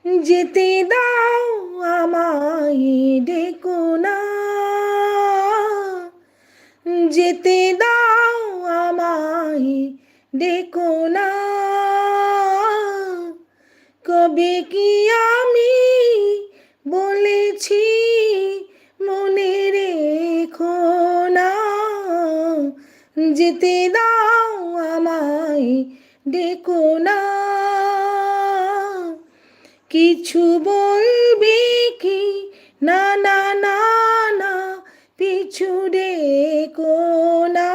যেতে দাও আমায় ডেকো না, যেতে দাও আমায় ডেকো না। কবে কি আমি বলেছি মনে রেখো না, যেতে দাও আমায় ডেকো না। কিছু বলবে কি না না না না, পিছু ডেকো না,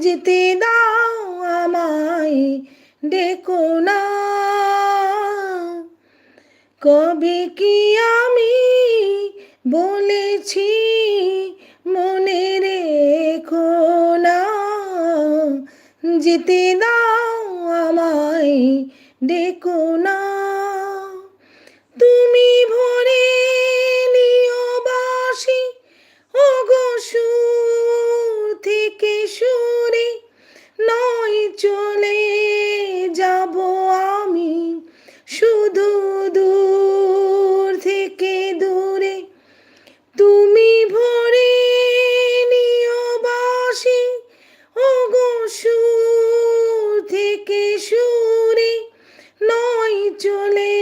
যেতে দাও আমায় ডেকো না। কবে কি আমি বলেছি মনে রেখো না, যেতে দাও আমায় ডেকো না। তুমি ভরে নিও বাঁশি ওগো সুর থেকে সুরে, নয় চলে যাব আমি শুধু দূর থেকে দূরে। তুমি ভরে নিও বাঁশি ওগো সুর থেকে সুরে, নয় চলে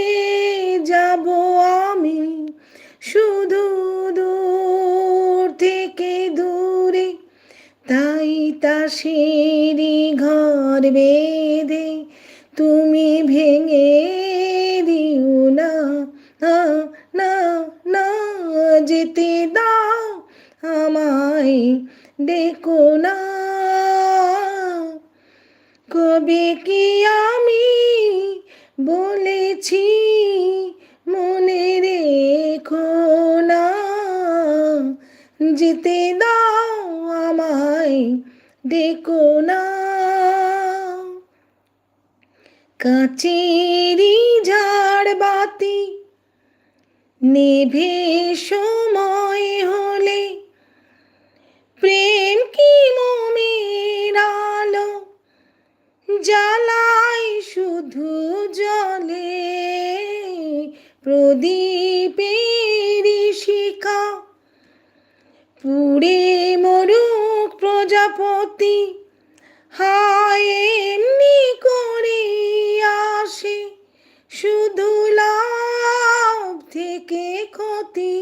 যাব আমি শুধু দূর থেকে দূরে। তাই তাসেরই ঘর বেঁধে তুমি ভেঙে দিও না, না না না, যেতে দাও আমায় ডেকো না। কবে কি আমি বলেছি মনে রেখো না, যেতে দাও আমায় ডেকো না। কাচেরি ঝাড়বাতি নেভে সময় হলে, প্রেম কি মোমের আলো জ্বালায় শুধু জলে। প্রদীপের শিখা পুড়ে মরুক প্রজাপতি, হায় এমনি করে আসে শুধু লাভ থেকে ক্ষতি।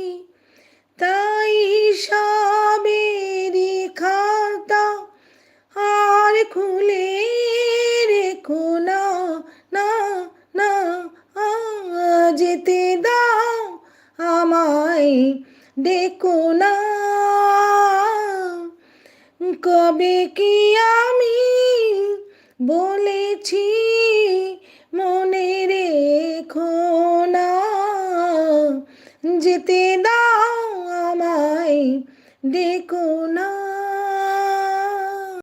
তাই সবেরই খাতা আর খুলে রেখো না, না না, যেতে দাও আমায় ডেকো না। কবে কি আমি বলেছি মনে রেখো না, যেতে দাও আমায় ডেকো না।